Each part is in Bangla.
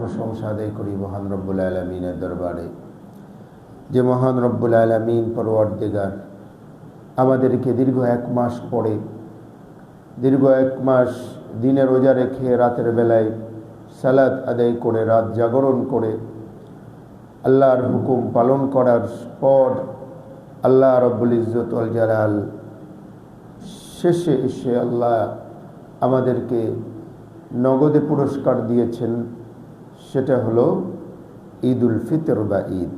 প্রশংসা আদায় করি মহান রব্বুল আলামিনের দরবারে, যে মহান রব্বুল আলামিন পরওয়ারদিগার আমাদেরকে দীর্ঘ এক মাস পরে, দীর্ঘ এক মাস দিনে রোজা রেখে রাতের বেলায় সালাত আদায় করে রাত জাগরণ করে আল্লাহর হুকুম পালন করার পর আল্লাহ রব্বুল ইজ্জত ওয়াল জালাল শেষে এসে আল্লাহ আমাদেরকে নগদে পুরস্কার দিয়েছেন। সেটা হলো ঈদুল ফিতর বা ঈদ।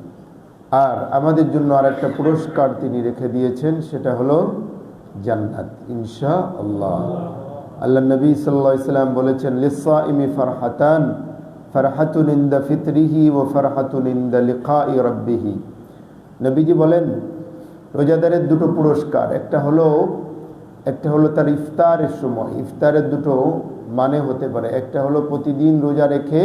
আর আমাদের জন্য আরেকটা পুরস্কার তিনি রেখে দিয়েছেন, সেটা হলো জান্নাত ইনশাআল্লাহ। আল্লাহ নবী সাল্লাল্লাহু আলাইহি ওয়াসাল্লাম বলেছেন, লিসাইমি ফারহাতান, ফারহাতুন ইনদা ফিতরিহি ওয়া ফারহাতুন ইনদা লিকাই রাব্বিহি। নবীজি বলেন, রোজাদারের দুটো পুরস্কার, একটা হলো তার ইফতারের সময়। ইফতারের দুটো মানে হতে পারে, একটা হলো প্রতিদিন রোজা রেখে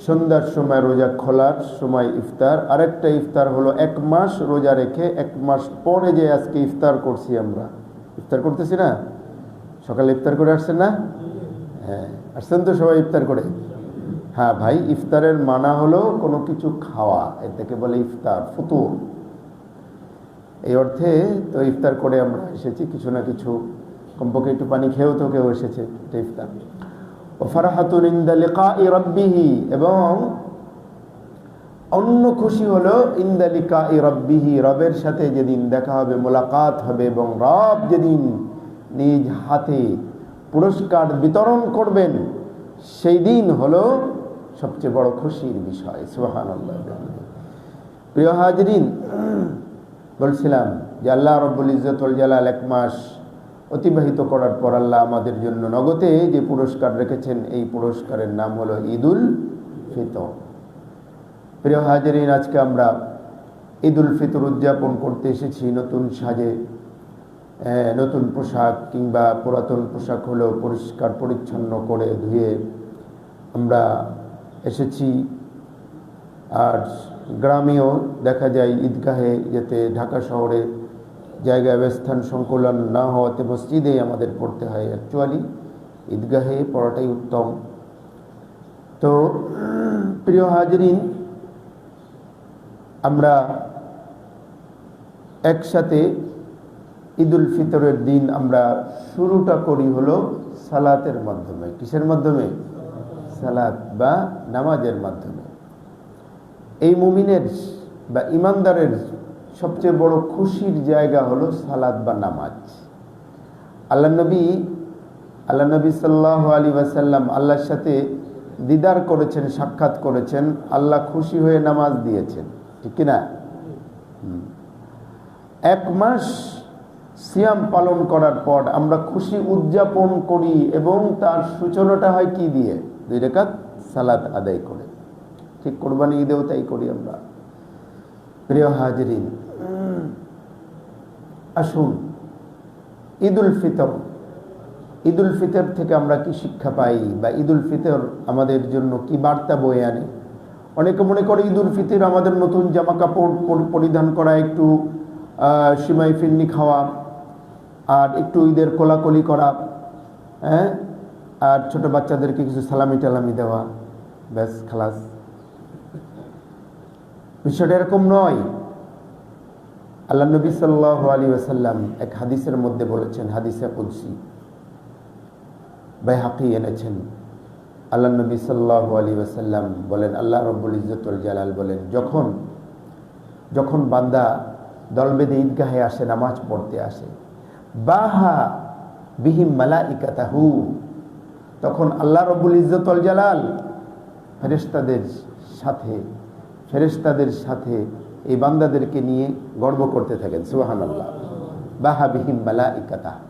সন্ধ্যার সময় রোজা খোলার সময় ইফতার, আরেকটা ইফতার হলো এক মাস রোজা রেখে এক মাস পরে যে আজকে ইফতার করছি, আমরা ইফতার করতেছি না, সকালে ইফতার করে আসছেন না? হ্যাঁ, আসছেন তো সবাই ইফতার করে। হ্যাঁ ভাই, ইফতারের মানা হলো কোনো কিছু খাওয়া, এটাকে বলে ইফতার, ফুতুর। এই অর্থে তো ইফতার করে আমরা এসেছি, কিছু না কিছু কমপক্ষে একটু পানি খেয়েও তো কেউ এসেছে, এটা ইফতার। ও ফারহাতুন ইনদা লিকাই রাব্বিহি, এবং অন্য খুশি হলো ইনদা লিকাই রাব্বিহি, রবের সাথে যেদিন দেখা হবে, মোলাকাত হবে, এবং রব যেদিন নিজ হাতে পুরস্কার বিতরণ করবেন, সেই দিন হলো সবচেয়ে বড় খুশির বিষয়। সুবহানাল্লাহ। প্রিয় হাজরিন, বলছিলাম যে আল্লাহ রব্বুল ইজ্জত ওয়াল জালাল এক মাস অতিবাহিত করার পর আল্লাহ আমাদের জন্য নগদে যে পুরস্কার রেখেছেন, এই পুরস্কারের নাম হলো ঈদুল ফিতর। প্রিয় হাজরিন, আজকে আমরা ঈদুল ফিতর উদযাপন করতে এসেছি নতুন সাজে, নতুন পোশাক কিংবা পুরাতন পোশাক হলেও পরিষ্কার পরিচ্ছন্ন করে ধুয়ে আমরা এসেছি। আর গ্রামেও দেখা যায় ঈদগাহে যেতে, ঢাকা শহরে জায়গা ব্যবস্থান সংকুলন না হওয়াতে মসজিদেই আমাদের পড়তে হয়। অ্যাকচুয়ালি ঈদগাহে পড়াটাই উত্তম। তো প্রিয় হাজরিন, আমরা একসাথে ঈদুল ফিতরের দিন আমরা শুরুটা করি হলো সালাতের মাধ্যমে। কিসের মাধ্যমে? সালাত বা নামাজের মাধ্যমে। এই মুমিনের বা ইমানদারের সবচেয়ে বড় খুশির জায়গা হলো সালাত বা নামাজ। আল্লাহ নবী সাল্লাল্লাহু আলাইহি ওয়াসাল্লাম আল্লাহর সাথে দিদার করেছেন, সাক্ষাৎ করেছেন, আল্লাহ খুশি হয়ে নামাজ দিয়েছেন, ঠিক কিনা? এক মাস সিয়াম পালন করার পর আমরা খুশি উদযাপন করি, এবং তার সূচনাটা হয় কি দিয়ে? 2 রাকাত সালাত আদায় করে। ঠিক কোরবানি ঈদেও তাই করি আমরা। প্রিয় হাজরিন, আসুন ঈদুল ফিতর থেকে আমরা কি শিক্ষা পাই, বা ঈদুল ফিতর আমাদের জন্য কি বার্তা বয়ে আনে? অনেকে মনে করে ঈদুল ফিতর আমাদের নতুন জামা কাপড় পরিধান করা, একটু সিমাই ফিরনি খাওয়া, আর একটু ঈদের কোলাকুলি করা, হ্যাঁ, আর ছোট বাচ্চাদেরকে কিছু সালামি টালামি দেওয়া, ব্যাস খালাস। বিষয়টা এরকম নয়। আল্লাহ নবী সাল্লাল্লাহু আলাইহি ওয়াসাল্লাম এক হাদিসের মধ্যে বলেছেন, হাদিসে কুদসি, বাইহাকি এনেছেন। আল্লাহ নবী সাল্লাল্লাহু আলাইহি ওয়াসাল্লাম বলেন, আল্লাহ রব্বুল ইজ্জত ওয়াল জালাল বলেন, যখন বান্দা দল বেঁধে ঈদগাহে আসে, নামাজ পড়তে আসে, বাহা বিহিম মালাইকাতাহু, তখন আল্লাহ রব্বুল ইজ্জত ওয়াল জালাল ফেরেশতাদের সাথে এই বান্দাদেরকে নিয়ে গর্ব করতে থাকেন। সুবহানাল্লাহ। বাহা বিহিম মালাইকাতাহু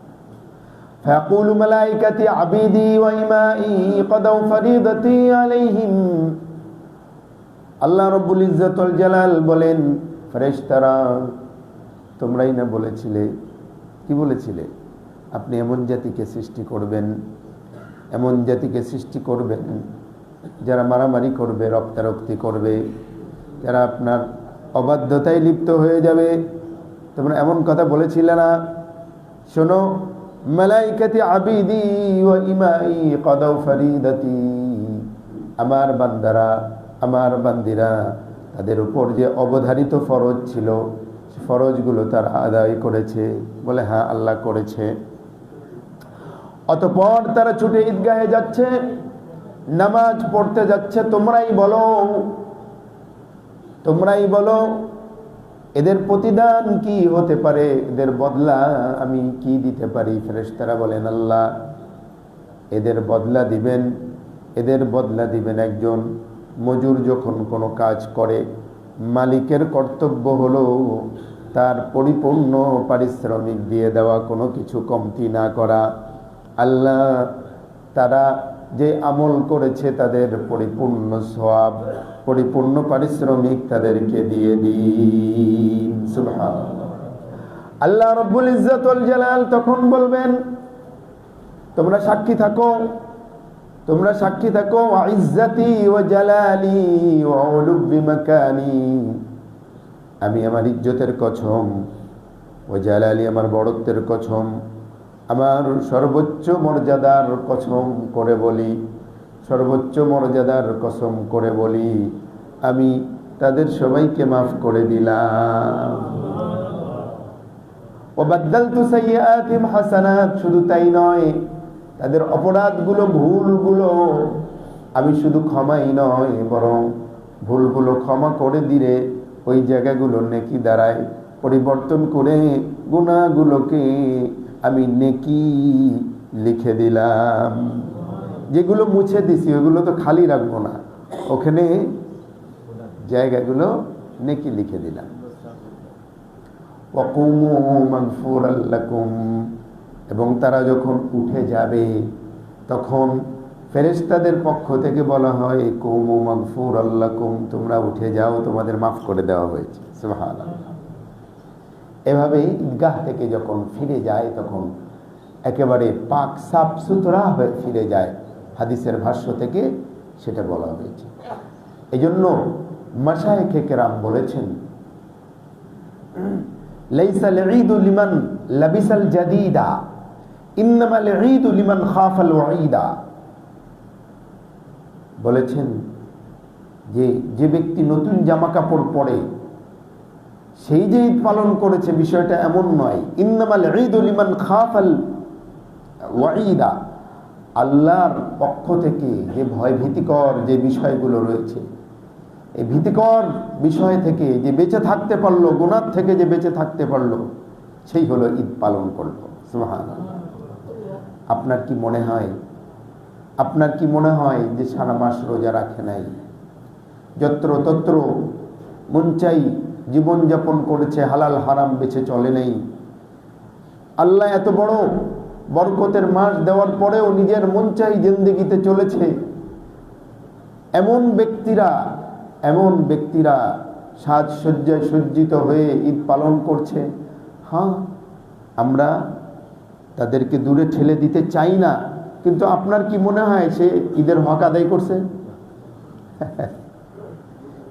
ফায়াকুলু মালাইকাতি আবিদি ওয়া ইমাই কদাউ ফরিদাতি আলাইহিম। আল্লাহ রব্বুল ইজ্জত ওয়াল জালাল বলেন, ফেরেশতারা, তোমরাই না বলেছিলে, কি বলেছিলে? আপনি এমন জাতিকে সৃষ্টি করবেন যারা মারামারি করবে, রক্তারক্তি করবে, যারা আপনার অবাধ্যতায় লিপ্ত হয়ে যাবে। তোমরা এমন কথা বলেছিলে না? শোনো, মালাইকাতি আবিদি ওয়া ইমাই কদাউ ফরিদাতি, আমার বান্দারা, আমার বান্দিরা তাদের উপর যে অবধারিত ফরজ ছিল সে ফরজগুলো তার আদায় করেছে? বলে হ্যাঁ, আল্লাহ করেছে। অতঃপর তারা ছুটে ঈদগাহে যাচ্ছে, নামাজ পড়তে যাচ্ছে। তোমরাই বলো এদের প্রতিদান কি হতে পারে, এদের বদলা আমি কি দিতে পারি? ফেরেশতারা বলেন আল্লাহ এদের বদলা দিবেন একজন মজুর যখন কোনো কাজ করে, মালিকের কর্তব্য হলো তার পরিপূর্ণ পারিশ্রমিক দিয়ে দেওয়া, কোনো কিছু কমতি না করা। আল্লাহ তারা যে আমল করেছে তাদের পরিপূর্ণ সওয়াব, পরিপূর্ণ পারিশ্রমিক তাদেরকে দিয়ে দিন। সুবহানাল্লাহ। আল্লাহ রাব্বুল ইজ্জত ওয়াল জালাল তখন বলবেন তোমরা সাক্ষী থাকো, ইজ্জতি ওয়া জালালি ওয়া উলুবি মাকানি, আমি আমার ইজ্জতের কসম, ওয়া জালালি আমার বড়ত্বের কসম, আমার সর্বোচ্চ মর্যাদার কসম করে বলি, আমি তাদের সবাইকে মাফ করে দিলাম। ওয়া বাদদালতু সাইয়্যাতিহিম হাসানাত, শুধু তাই নয়, তাদের অপরাধগুলো, ভুলগুলো আমি শুধু ক্ষমাই নয়, বরং ভুলগুলো ক্ষমা করে দিলে ওই জায়গাগুলো নেকি দ্বারায় পরিবর্তন করে গুনাহগুলোকে আমি নেকি লিখে দিলাম। যেগুলো মুছে দিছি ওগুলো তো খালি রাখবো না, ওখানে জায়গাগুলো নেকি লিখে দিলাম। ওয়াকুমু মাগফুরাল লাকুম, এবং তারা যখন উঠে যাবে তখন ফেরেশতাদের পক্ষ থেকে বলা হয় কুমু মাগফুরাল লাকুম, তোমরা উঠে যাও, তোমাদের মাফ করে দেওয়া হয়েছে। সুবহানাল্লাহ। এভাবে ঈদগাহ থেকে যখন ফিরে যায় তখন একেবারে পাক সাফ সুতরা হয়ে ফিরে যায়। হাদিসের ভাষ্য থেকে সেটা বলা হয়েছে। এজন্য মাশায়েখে কেরাম বলেছেন লাইসাল ঈদু লিমান লাবিসাল জাদীদা ইন্নামাল ঈদু লিমান খাফাল ওয়াঈদা, বলেছেন যে ব্যক্তি নতুন জামা কাপড় পরে সেই যে ঈদ পালন করেছে, বিষয়টা এমন নয়। ইন্নামাল ঈদু লিমান খাফাল ওয়াঈদা, আল্লাহর পক্ষ থেকে যে ভয় ভীতিকর যে বিষয়গুলো রয়েছে, এই ভীতিকর বিষয় থেকে যে বেঁচে থাকতে পারলো, গুনাহ থেকে যে বেঁচে থাকতে পারলো, সেই হলো ঈদ পালন করলো। সুবহানাল্লাহ। আপনার কি মনে হয় যে সারা মাস রোজা রাখে নাই, যত্র তত্র মন চাই জীবনযাপন করেছে, হালাল হারাম বেছে চলে নেই, আল্লাহ এত বড় বরকতের মাস দেওয়ার পরেও নিজের মন চাই জিন্দেগিতে চলেছে, এমন ব্যক্তিরা সাজসজ্জায় সজ্জিত হয়ে ঈদ পালন করছে। হ্যাঁ, আমরা তাদেরকে দূরে ঠেলে দিতে চাই না, কিন্তু আপনার কি মনে হয় সে ঈদের হক আদায় করছে?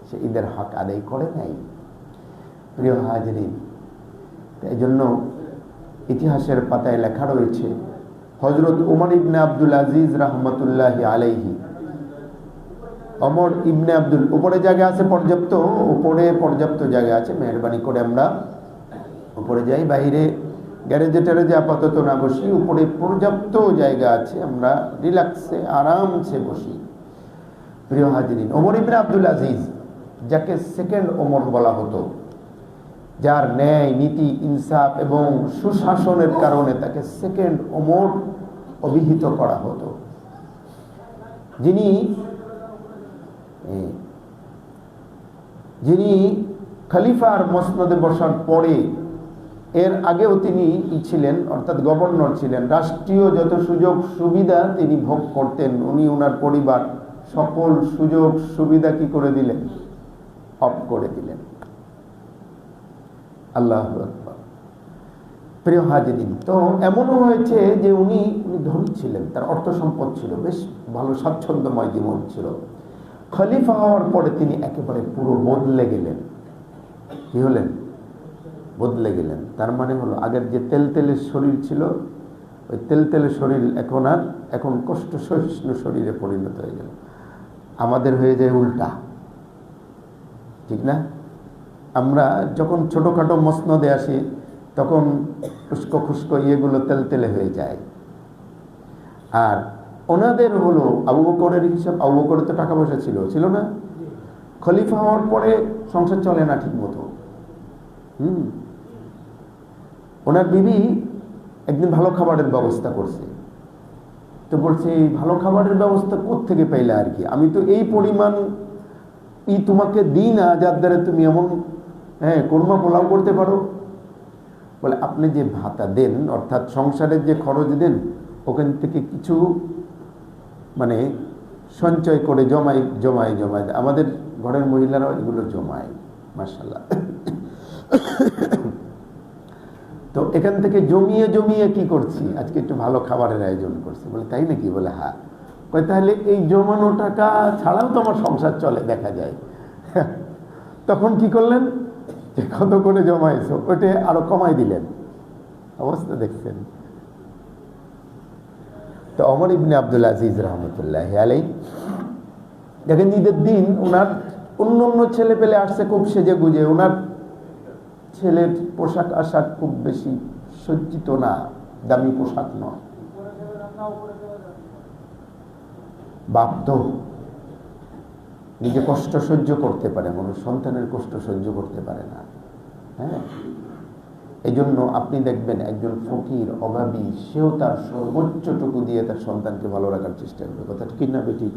সে ঈদের হক আদায় করে নাই। প্রিয় হাজরিন, এই জন্য ইতিহাসের পাতায় লেখা রয়েছে হযরত উমর ইবনে আব্দুল আজিজ রাহমাতুল্লাহি আলাইহি, ওমর ইবনে আব্দুল, উপরে জায়গা আছে পর্যাপ্ত জায়গা আছে, মেহরবানি করে আমরা উপরে যাই, বাইরে গ্যারেজে ট্যারেজে আপাতত না বসি, উপরে পর্যাপ্ত জায়গা আছে, আমরা রিল্যাক্সে আরামসে বসি। প্রিয় হাজিরিন, ওমর ইবনে আব্দুল আজিজ, যাকে সেকেন্ড ওমর বলা হতো, যার ন্যায় নীতি ইনসাফ এবং সুশাসনের কারণে তাকে সেকেন্ড ওমর অভিহিত করা হতো, যিনি খলিফার মসনদে বসার পরে, এর আগেও তিনি ছিলেন, অর্থাৎ গভর্নর ছিলেন, রাষ্ট্রীয় যত সুযোগ সুবিধা তিনি ভোগ করতেন, উনি ওনার পরিবার সকল সুযোগ সুবিধা কি করে দিলেন? অফ করে দিলেন। আল্লাহু আকবার। প্রিয় হাজিরিন, তো এমনও হয়েছে যে উনি ধনী ছিলেন, তার অর্থ সম্পদ ছিল, বেশ ভালো স্বাচ্ছন্দ্যময় জীবন ছিল। খলিফা হওয়ার পরে তিনি একেবারে পুরো বদলে গেলেন। কি হলেন? বদলে গেলেন। তার মানে হলো আগের যে তেলতেলে শরীর ছিল, ওই তেলতেলে শরীর এখন কষ্ট সহিষ্ণু শরীরে পরিণত হয়ে গেল। আমাদের হয়ে যায় উল্টা, ঠিক না? আমরা যখন ছোটোখাটো মসনদে আসি তখন খুস্কো খুস্কো ইয়েগুলো তেলতেলে হয়ে যায়। আর ওনাদের হলো আবু বকরের হিসাব, আবু বকরের তো টাকা পয়সা ছিল না? খলিফা হওয়ার পরে সংসার চলে না ঠিক মতো। ওনার বিবি একদিন ভালো খাবারের ব্যবস্থা করছে, তো বলছে এই ভালো খাবারের ব্যবস্থা কোত্থেকে পাইলে আর কি, আমি তো এই পরিমাণ তোমাকে দিই না যার দ্বারা তুমি এমন কোরমা পোলাও করতে পারো। বলে আপনি যে ভাতা দেন অর্থাৎ সংসারের যে খরচ দেন ওখান থেকে কিছু মানে সঞ্চয় করে জমাই আমাদের ঘরের মহিলারা এগুলো জমায় মাশাআল্লাহ। তো এখান থেকে জমিয়ে কি করছি, আজকে একটু ভালো খাবারের আয়োজন করছি। বলে তাই নাকি? বলে হ্যাঁ। তাহলে এই জমানো টাকা ছাড়াও তো আমার সংসার চলে দেখা যায়। তখন কি করলেন, যে কত করে জমাইছো ওটা আরো কমাই দিলেন। অবস্থা দেখছেন? তো ওমর ইবনে আব্দুল আজিজ রহমতুল্লাহ আলাইহি দেখেন ঈদের দিন ওনার অন্য ছেলে পেলে আসছে খুব সেজে গুজে, ওনার ছেলের পোশাক আশাক খুব বেশি সজ্জিত না, দামি পোশাক নয়। বাপ তো নিজে কষ্ট সহ্য করতে পারে, মানুষ সন্তানের কষ্ট সহ্য করতে পারে না। হ্যাঁ, এই জন্য আপনি দেখবেন একজন ফকির অভাবী সেও তার সর্বোচ্চটুকু দিয়ে তার সন্তানকে ভালো রাখার চেষ্টা করবে। কথা ঠিক না বেটি?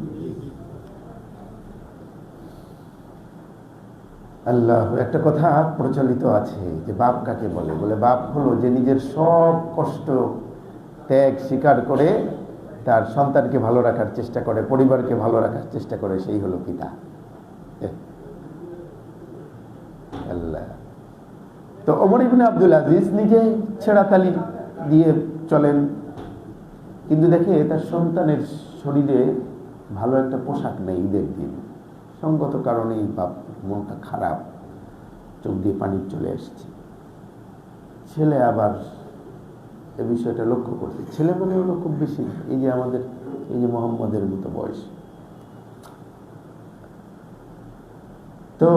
আল্লাহ, একটা কথা প্রচলিত আছে যে বাপ কাকে বলে? বলে বাপ হলো যে নিজের সব কষ্ট ত্যাগ স্বীকার করে তার সন্তানকে ভালো রাখার চেষ্টা করে, পরিবারকে ভালো রাখার চেষ্টা করে, সেই হলো পিতা। আল্লাহ। তো ওমর ইবনে আব্দুল আজিজ নিজে ছেঁড়াতালি দিয়ে চলেন, কিন্তু দেখে তার সন্তানের শরীরে ভালো একটা পোশাক নেই ঈদের দিন। সঙ্গত কারণেই বাপ মনটা খারাপ, চোখ দিয়ে পানি চলে এসেছে। ছেলে আবার এ বিষয়টা লক্ষ্য করছে। ছেলে মানে হলো খুব বেশি এই যে আমাদের এই যে মোহাম্মদের মতো বয়স। তো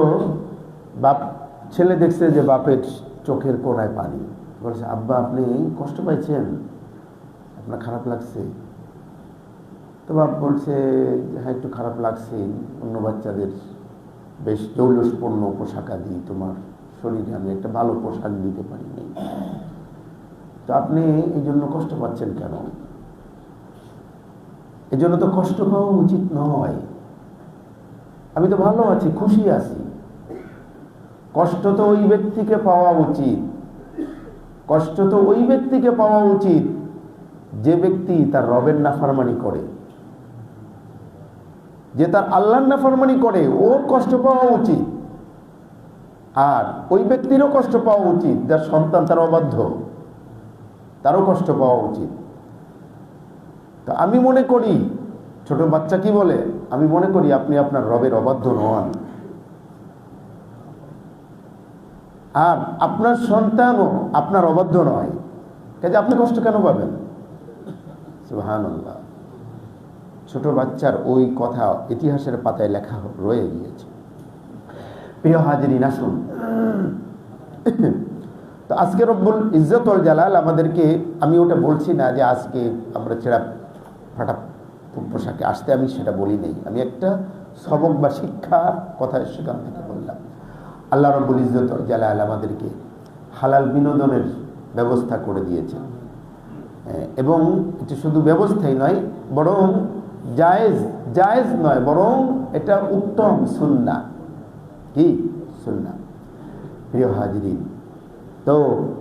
বাপ ছেলে দেখছে যে বাপের চোখের কোণায় পানি, বলছে আব্বা আপনি কষ্ট পাইছেন, আপনার খারাপ লাগছে? তো বাপ বলছে হ্যাঁ একটু খারাপ লাগছে, অন্য বাচ্চাদের বেশ জৌলসপূর্ণ পোশাক আদি তোমার শরীরে আমি একটা ভালো পোশাক দিতে পারিনি, তো আপনি এই জন্য কষ্ট পাচ্ছেন কেন? এই জন্য তো কষ্ট পাওয়া উচিত নয়, আমি তো ভালো আছি, খুশি আছি। কষ্ট তো ওই ব্যক্তিকে পাওয়া উচিত, কষ্ট তো ওই ব্যক্তিকে পাওয়া উচিত যে ব্যক্তি তার রবের নাফরমানি করে, যে তার আল্লাহর নাফরমানি করে, ওর কষ্ট পাওয়া উচিত। আর ওই ব্যক্তিরও কষ্ট পাওয়া উচিত যার সন্তান তার অবাধ্য, তারও কষ্ট পাওয়া উচিত। তো আমি মনে করি, ছোট বাচ্চা কি বলে, আমি মনে করি আপনি আপনার রবের অবাধ্য নন, আর আপনার সন্তানও আপনার অবাধ্য নয়, কাজে আপনি কষ্ট কেন পাবেন? সুবহানাল্লাহ। ছোট বাচ্চার ওই কথা ইতিহাসের পাতায় লেখা রয়ে গিয়েছে। প্রিয় হাজিরিন, আসুন তো আজকে রব্বুল ইজ্জত ওয়াল জালাল আমাদেরকে, আমি ওটা বলছি না যে আজকে আমরা ছেঁড়া ফাটা পোশাকে আসতে, আমি সেটা বলি নেই, আমি একটা সবক বা শিক্ষার কথা সেখান থেকে বললাম। আল্লাহ রব্বুল ইজ্জত ওয়াল জালাল আমাদেরকে হালাল বিনোদনের ব্যবস্থা করে দিয়েছেন, এবং এটা শুধু ব্যবস্থাই নয়, বরং জায়েজ নয়, বরং এটা উত্তম সুন্নাহ। কি সুন্নাহ? প্রিয় হাজিরিন, তো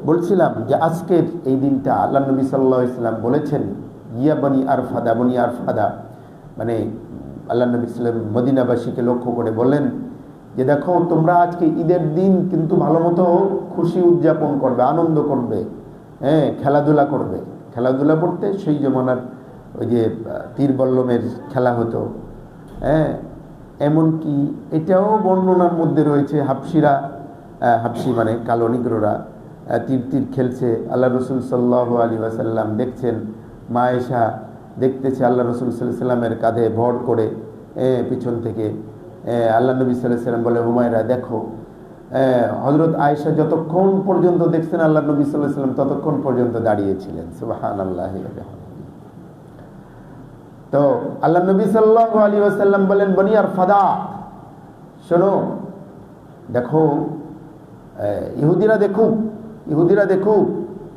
বলছিলাম যে আজকের এই দিনটা আল্লাহ নবী সাল্লাল্লাহু আলাইহি ওয়াসাল্লাম বলেছেন ইয়া বনি আরফাদা, বনি আরফাদা মানে আল্লাহ নবী সাল্লাল্লাহু আলাইহি ওয়াসাল্লাম মদিনাবাসীকে লক্ষ্য করে বললেন যে দেখো তোমরা আজকে ঈদের দিন কিন্তু ভালো মতো খুশি উদযাপন করবে, আনন্দ করবে, হ্যাঁ খেলাধুলা করবে। খেলাধুলা করতে সেই জমানার ওই যে তীর বল্লমের খেলা হতো, হ্যাঁ এমনকি এটাও বর্ণনার মধ্যে রয়েছে হাবশি মানে কালো নিগ্রোরা তীর খেলছে। আল্লাহ রসুল সাল্লাল্লাহু আলাইহি ওয়াসাল্লাম দেখছেন, মা আয়েশা দেখতেছে আল্লাহ রসুল সাল্লাল্লাহু আলাইহি ওয়াসাল্লামের কাঁধে ভর করে পিছন থেকে আল্লাহ নবী সাল্লাল্লাহু আলাইহি ওয়াসাল্লাম বলে, হুমায়রা দেখো, হযরত আয়েশা যতক্ষণ পর্যন্ত দেখছেন আল্লাহ নবী সাল্লাল্লাহু আলাইহি ওয়াসাল্লাম ততক্ষণ পর্যন্ত দাঁড়িয়েছিলেন। সুবহানাল্লাহ। তো আল্লাহ নবী সাল্লাল্লাহু আলাইহি ওয়াসাল্লাম বলেন, বনি আর ফাদা, শোনো, দেখো, ইহুদিরা দেখুক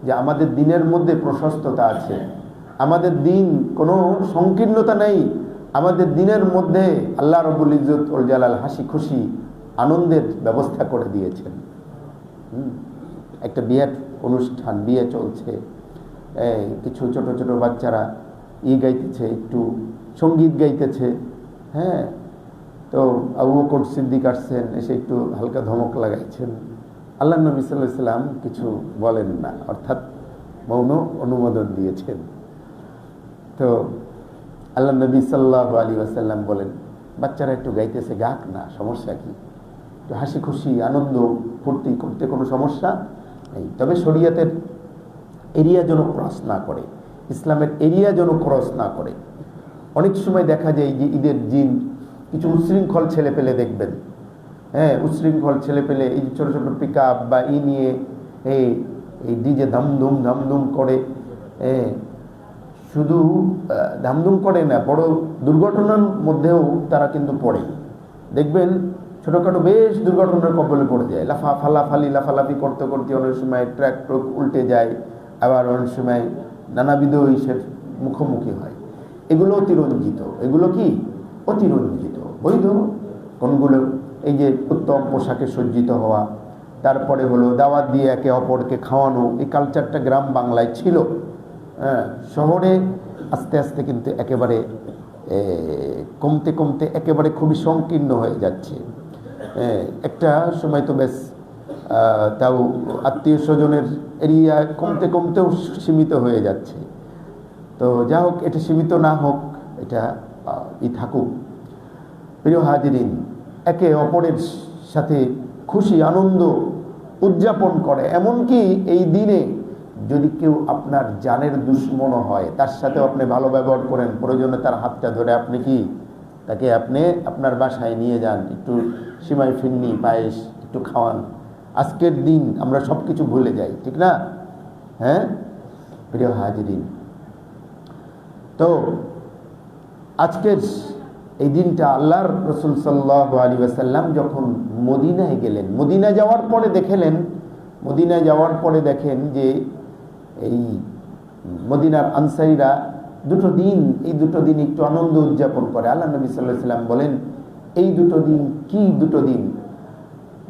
যে আমাদের দিনের মধ্যে প্রশস্ততা আছে, আমাদের দিন কোনো সংকীর্ণতা নেই, আমাদের দিনের মধ্যে আল্লাহ রাব্বুল ইজ্জত ওয়াল জালাল হাসি খুশি আনন্দের ব্যবস্থা করে দিয়েছেন। একটা বিয়ের অনুষ্ঠান, বিয়ে চলছে, কিছু ছোট ছোট বাচ্চারা গাইতেছে, একটু সঙ্গীত গাইতেছে, হ্যাঁ, তো আবু বকর সিদ্দিক আসছেন, এসে একটু হালকা ধমক লাগাইছেন, আল্লাহ নবী সাল্লাল্লাহু আলাইহি ওয়াসাল্লাম কিছু বলেন না, অর্থাৎ মৌন অনুমোদন দিয়েছেন। তো আল্লাহ নবী সাল্লাল্লাহু আলাইহি ওয়াসাল্লাম বলেন, বাচ্চারা একটু গাইতেছে, গাক না, সমস্যা কি? একটু হাসি খুশি আনন্দ ফুর্তি করতে কোনো সমস্যা নেই, তবে শরীয়তের এরিয়া যেন ক্রস না করে, ইসলামের এরিয়া যেন ক্রস না করে। অনেক সময় দেখা যায় যে ঈদের দিন কিছু উচ্ছৃঙ্খল ছেলে পেলে দেখবেন, উচ্ছৃঙ্খল ছেলে পেলে এই ছোটো ছোটো পিক আপ বা নিয়ে এই ডিজে ধামধুম করে, শুধু ধামধুম করে না, বড় দুর্ঘটনার মধ্যেও তারা কিন্তু পড়ে। দেখবেন ছোটোখাটো বেশ দুর্ঘটনার কবলে পড়ে যায়, লাফালাফি করতে করতে অনেক সময় ট্রাক উল্টে যায়, আবার অনেক সময় নানাবিধ ইসের মুখোমুখি হয়। এগুলো অতিরঞ্জিত, এগুলো কি অতিরঞ্জিত। বৈধ কোনগুলো? এই যে উত্তম পোশাকে সজ্জিত হওয়া, তারপরে হলো দাওয়াত দিয়ে একে অপরকে খাওয়ানো, এই কালচারটা গ্রাম বাংলায় ছিল। শহরে আস্তে আস্তে কিন্তু একেবারে কমতে একেবারে খুবই সংকীর্ণ হয়ে যাচ্ছে। একটা সময় তো বেশ তাও আত্মীয় স্বজনের এরিয়া কমতেও সীমিত হয়ে যাচ্ছে। তো যা হোক, এটা সীমিত না হোক, এটা থাকুক। প্রিয় হাজিরিন, একে অপরের সাথে খুশি আনন্দ উদযাপন করে, এমনকি এই দিনে যদি কেউ আপনার জানের দুশ্মন হয়, তার সাথেও আপনি ভালো ব্যবহার করেন, প্রয়োজনে তার হাতটা ধরে আপনি তাকে আপনার বাসায় নিয়ে যান, একটু সিমাই ফিন্নি পায়েস একটু খাওয়ান। আজকের দিন আমরা সব কিছু ভুলে যাই, ঠিক না? হ্যাঁ প্রিয় হাজিরিন, তো আজকের এই দিনটা আল্লাহর রাসূল সাল্লাল্লাহু আলাইহি ওয়াসাল্লাম যখন মদিনায় গেলেন, মদিনায় যাওয়ার পরে দেখেন যে এই মদিনার আনসারীরা এই দুটো দিন একটু আনন্দ উদযাপন করে। আল্লাহ নবী সাল্লাল্লাহু আলাইহি ওয়াসাল্লাম বলেন, এই দুটো দিন কি দুটো দিন,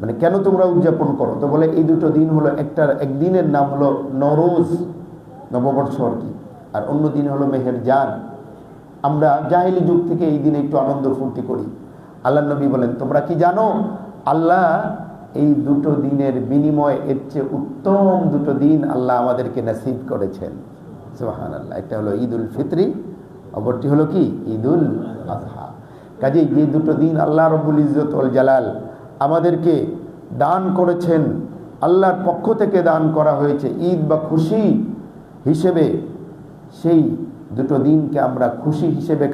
মানে কেন তোমরা উদযাপন করো? তো বলে, এই দুটো দিন হলো, একদিনের নাম হলো নওরোজ, নববর্ষ আর কি, আর অন্য দিন হলো মেহেরজান। আমরা জাহেলি যুগ থেকে এই দিনে একটু আনন্দ ফুর্তি করি। আল্লাহ নবী বলেন, তোমরা কি জানো আল্লাহ এই দুটো দিনের বিনিময়ে এর চেয়ে উত্তম দুটো দিন আল্লাহ আমাদেরকে নসিব করেছেন। সুবহানাল্লাহ। একটা হলো ঈদুল ফিতরি, অপরটি হলো কি ঈদুল আযহা। কাজেই যে দুটো দিন আল্লাহ রাব্বুল ইজ্জত ওয়াল জালাল আমাদেরকে দান করেছেন, আল্লাহর পক্ষ থেকে দান করা হয়েছে ঈদ বা খুশি হিসেবে, সেই দুটো দিনকে আমরা খুশি হিসেবে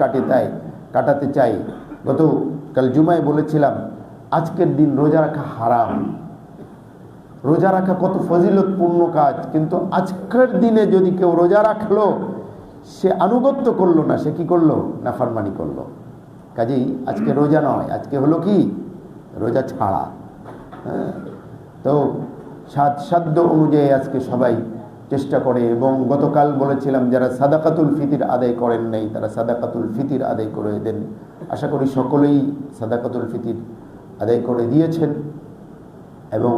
কাটাতে চাই। কাল জুমায় বলেছিলাম, আজকের দিন রোজা রাখা হারাম। রোজা রাখা কত ফজিলতপূর্ণ কাজ, কিন্তু আজকের দিনে যদি কেউ রোজা রাখলো, সে আনুগত্য করলো না, সে কি করলো? নাফরমানি করলো। কাজেই আজকে রোজা নয়, আজকে হলো কি রোজা ছাড়া। তো সাধ্য অনুযায়ী আজকে সবাই চেষ্টা করে, এবং গতকাল বলেছিলাম যারা সাদাকাতুল ফিতির আদায় করেন নাই তারা সাদাকাতুল ফিতির আদায় করে দেন। আশা করি সকলেই সাদাকাতুল ফিতির আদায় করে দিয়েছেন, এবং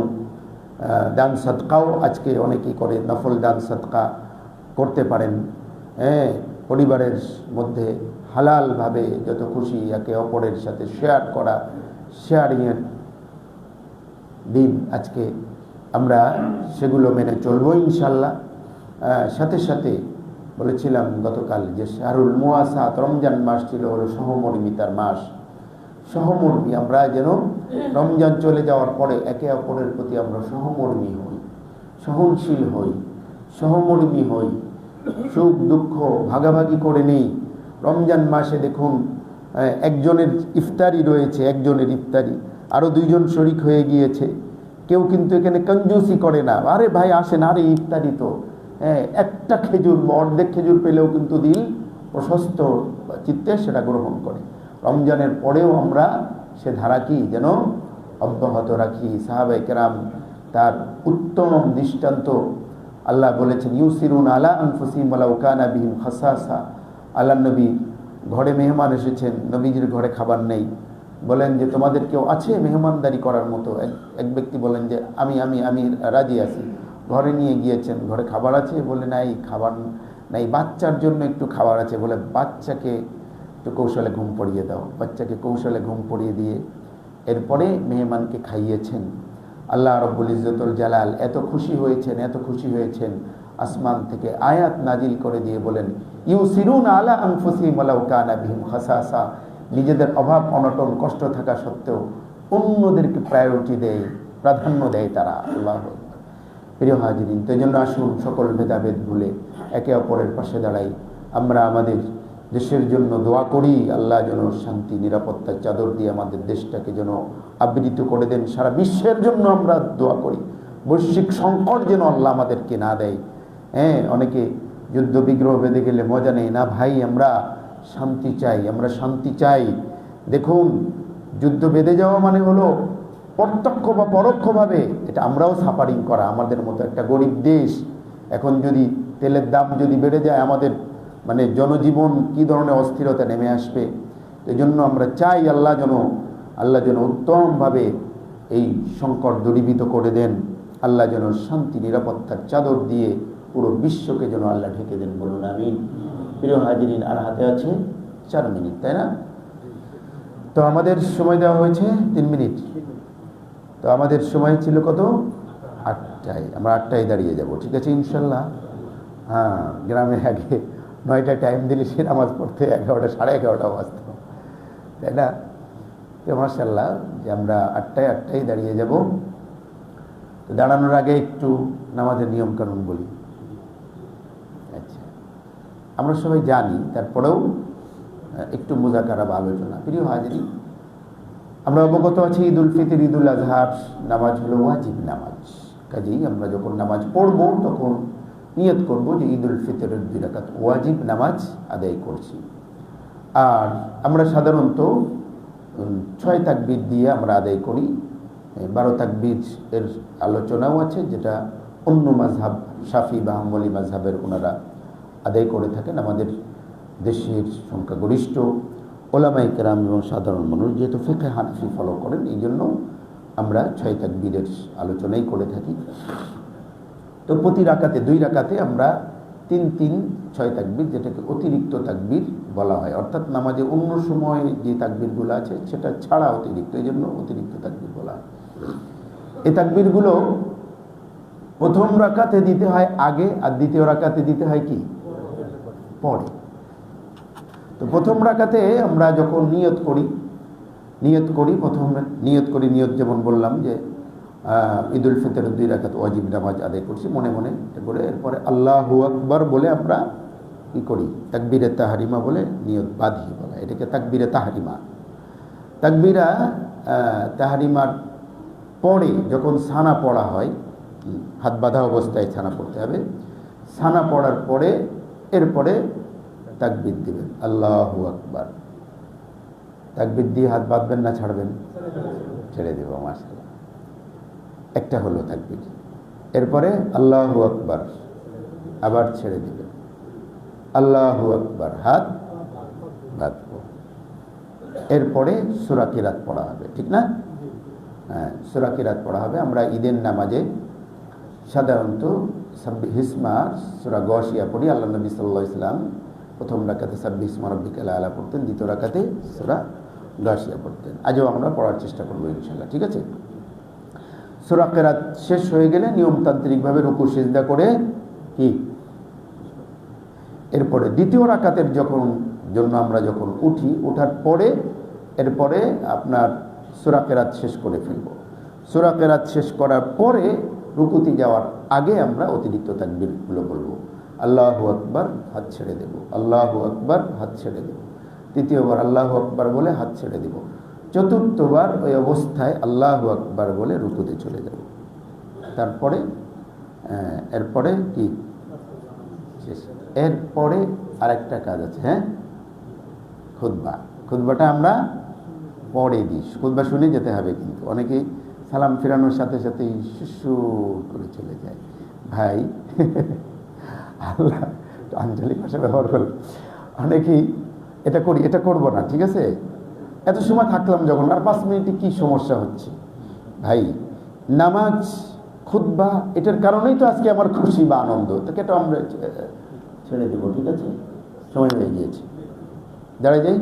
দান সদকাও আজকে অনেকেই করে, নফল দান সদকা করতে পারেন। পরিবারের মধ্যে হালালভাবে যত খুশি একে অপরের সাথে শেয়ারিংয়ের দিন আজকে, আমরা সেগুলো মেনে চলবো ইনশাল্লাহ। সাথে সাথে বলেছিলাম গতকাল যে শাহরুল মুওয়াসাত, রমজান মাস ছিল হলো সহমর্মিতার মাস। সহমর্মী আমরা যেন রমজান চলে যাওয়ার পরে একে অপরের প্রতি আমরা সহমর্মী হই, সহনশীল হই, সহমর্মী হই, সুখ দুঃখ ভাগাভাগি করে নেই। রমজান মাসে দেখুন একজনের ইফতারি রয়েছে, একজনের ইফতারি, আরও দুইজন শরিক হয়ে গিয়েছে। কেউ কিন্তু এখানে কঞ্জুসি করে না, আরে ভাই আসেন, আরে ইফতারি তো, একটা খেজুর বা অর্ধেক খেজুর পেলেও কিন্তু দিল প্রশস্ত চিত্তে সেটা গ্রহণ করে। রমজানের পরেও আমরা সে ধারা কি যেন অব্যাহত রাখি। সাহাবায়ে কেরাম তার উত্তম দৃষ্টান্ত, আল্লাহ বলেছেন ইউসিরুন আলা আনফুসিহিম ওয়ালাউ কানা বিহিম খাসাসা। আল্লাহ নবী ঘরে মেহমান এসেছেন, নবীজির ঘরে খাবার নেই, বলেন যে তোমাদের কেউ আছে মেহমানদারি করার মতো? এক ব্যক্তি বলেন যে আমি আমি আমি রাজি আছি। ঘরে নিয়ে গিয়েছেন, ঘরে খাবার আছে? বলে নাই, খাবার নাই, বাচ্চার জন্য একটু খাবার আছে। বলে বাচ্চাকে একটু কৌশলে ঘুম পড়িয়ে দাও। বাচ্চাকে কৌশলে ঘুম পড়িয়ে দিয়ে এরপরে মেহমানকে খাইয়েছেন। আল্লাহ রব্বুল ইজ্জতুল জালাল এত খুশি হয়েছেন, এত খুশি হয়েছেন, আসমান থেকে আয়াত নাজিল করে দিয়ে বলেন ইউসিরুনা আলা আনফুসিহিম ওয়ালাউ কানা বিহিম খাসাসা। নিজেদের অভাব অনটন কষ্ট থাকা সত্ত্বেও অন্যদেরকে প্রায়োরিটি দেয়, প্রাধান্য দেয় তারা। আল্লাহ প্রিয় হাজিরিন, তো জন্য আসুন সকল ভেদাভেদ ভুলে একে অপরের পাশে দাঁড়াই। আমরা আমাদের দেশের জন্য দোয়া করি, আল্লাহ যেন শান্তি নিরাপত্তার চাদর দিয়ে আমাদের দেশটাকে যেন আবৃত করে দেন। সারা বিশ্বের জন্য আমরা দোয়া করি, বৈশ্বিক সংকট যেন আল্লাহ আমাদেরকে না দেয়। অনেকে যুদ্ধ বিগ্রহ বেঁধে গেলে মজা নেই না ভাই, আমরা শান্তি চাই, আমরা শান্তি চাই। দেখুন, যুদ্ধ বেঁধে যাওয়া মানে হলো প্রত্যক্ষ বা পরোক্ষভাবে এটা আমরাও সাফারিং করা। আমাদের মতো একটা গরিব দেশ, এখন যদি তেলের দাম যদি বেড়ে যায়, আমাদের মানে জনজীবন কী ধরনের অস্থিরতা নেমে আসবে। এই জন্য আমরা চাই আল্লাহ যেন উত্তমভাবে এই সংকট দূরীভূত করে দেন। আল্লাহ যেন শান্তি নিরাপত্তার চাদর দিয়ে পুরো বিশ্বকে যেন আল্লাহ ঢেকে দেন, বলুন আমিন। প্রিয় হাজিরিন, আর হাতে আছে 4 মিনিট, তাই না? তো আমাদের সময় দেওয়া হয়েছে 3 মিনিট। তো আমাদের সময় ছিল কত? 8টায়। আমরা 8টায় দাঁড়িয়ে যাব, ঠিক আছে ইনশাল্লাহ। হ্যাঁ, গ্রামে আগে 9টায় টাইম দিলে সে নামাজ পড়তে 11টা, 11:30 বাজত, তাই না? তো মাশাআল্লাহ যে আমরা 8টায় দাঁড়িয়ে যাব। তো দাঁড়ানোর আগে একটু নামাজের নিয়মকানুন বলি। আচ্ছা, আমরা সবাই জানি, তারপরেও একটু মুযাকারা বা আলোচনা। প্রিয় হাজিরিন, আমরা অবগত আছি ঈদুল ফিতর, ঈদুল আজহার নামাজ হলো ওয়াজিব নামাজ। কাজেই আমরা যখন নামাজ পড়ব তখন নিয়ত করব যে ঈদুল ফিতরের 2 রাকাত ওয়াজিব নামাজ আদায় করছি। আর আমরা সাধারণত 6 তাকবীর দিয়ে আমরা আদায় করি। 12 তাকবীর এর আলোচনাও আছে, যেটা অন্য মাযহাব শাফি বা হাম্বলি মাযহাবের ওনারা আদায় করে থাকেন। আমাদের দেশের সংখ্যাগরিষ্ঠ ওলামায়ে কেরাম এবং সাধারণ মানুষ যেহেতু ফিকহে হানাফি ফলো করেন, এই জন্য আমরা 6 তাকবীরের আলোচনাই করে থাকি। তো প্রতি রাকাতে 2 রাকাতে আমরা 3 6 তাকবীর, যেটাকে অতিরিক্ত তাকবীর বলা হয়। অর্থাৎ নামাজে অন্য সময় যে তাকবীরগুলো আছে সেটা ছাড়া অতিরিক্ত, এই জন্য অতিরিক্ত তাকবীর বলা হয়। এই তাকবীরগুলো প্রথম রাকাতে দিতে হয় আগে, আর দ্বিতীয় রাকাতে দিতে হয় কি পরে। তো প্রথম রাকাতে আমরা যখন নিয়ত করি প্রথমে নিয়ত যেমন বললাম যে ঈদুল ফিতরের 2 রাকাত ওয়াজিব নামাজ আদায় করছি মনে মনে করে, এরপরে আল্লাহু আকবার বলে আমরা কি করি, তাকবীরে তাহরিমা বলে নিয়ত বাঁধি বলা, এটাকে তাকবীরে তাহরিমা। তাকবীরা তাহরিমার পরে যখন সানা পড়া হয়, হাত বাঁধা অবস্থায় সানা পড়তে হবে। সানা পড়ার পরে এরপরে তাকবীর দিবেন আল্লাহু আকবার। তাকবীর দিয়ে হাত বাঁধবেন না ছাড়বেন? ছেড়ে দেব, মাশাআল্লাহ। একটা হলো তাকবীর, এরপরে আল্লাহু আকবার, আবার ছেড়ে দিবেন আল্লাহু আকবার, হাত বাঁধব। এরপরে সূরা কিরাত পড়া হবে, ঠিক না? হ্যাঁ, সূরা কিরাত পড়া হবে। আমরা ঈদের নামাজে সাধারণত সাব্বিহিসমা সূরা গাশিয়া পড়ি। আল্লাহ নবী সাল্লাল্লাহু আলাইহি ওয়াসাল্লাম প্রথম রাকাতে সাব্বিহিসমা রাব্বিকাল আলা পড়তেন, দ্বিতীয় রাকাতে সূরা গাশিয়া পড়তেন। আজও আমরা পড়ার চেষ্টা করবো ইনশাআল্লাহ, ঠিক আছে? সূরা কিরাত শেষ হয়ে গেলে নিয়মতান্ত্রিকভাবে রুকু সিজদা করে কি এরপরে দ্বিতীয় রাকাতের জন্য আমরা যখন উঠি, ওঠার পরে এরপরে আপনার সূরা কিরাত শেষ করে ফেলব। সূরা কিরাত শেষ করার পরে রুকুতে যাওয়ার আগে আমরা অতিরিক্ত তাকবীরগুলো বলবো। আল্লাহু আকবার, হাত ছেড়ে দেব, আল্লাহু আকবার, হাত ছেড়ে দেব, তৃতীয়বার আল্লাহু আকবার বলে হাত ছেড়ে দিব, চতুর্থবার ওই অবস্থায় আল্লাহু আকবার বলে রুকুতে চলে যাব। তারপরে এরপরে কি শেষ। এরপরে আরেকটা কাজ আছে, হ্যাঁ, খুতবা। খুতবাটা আমরা পড়ে দিই, খুতবা শুনে যেতে হবে। কিন্তু অনেকেই সালাম ফিরানোর সাথে সাথেই সুর করে চলে যায়। ভাই আল্লাহ আঞ্চলিক ভাষা ব্যবহার করে, অনেকেই এটা করি, এটা করব না, ঠিক আছে, এত সময় থাকলাম যখন, আর 5 মিনিটে কি সমস্যা হচ্ছে? ভাই নামাজ খুতবা এটার কারণেই তো আজকে আমার খুশি বা আনন্দ, তো কেটে আমরা ছেড়ে দেবো, ঠিক আছে, সময় হয়ে গিয়েছে, দাঁড়াই যাই।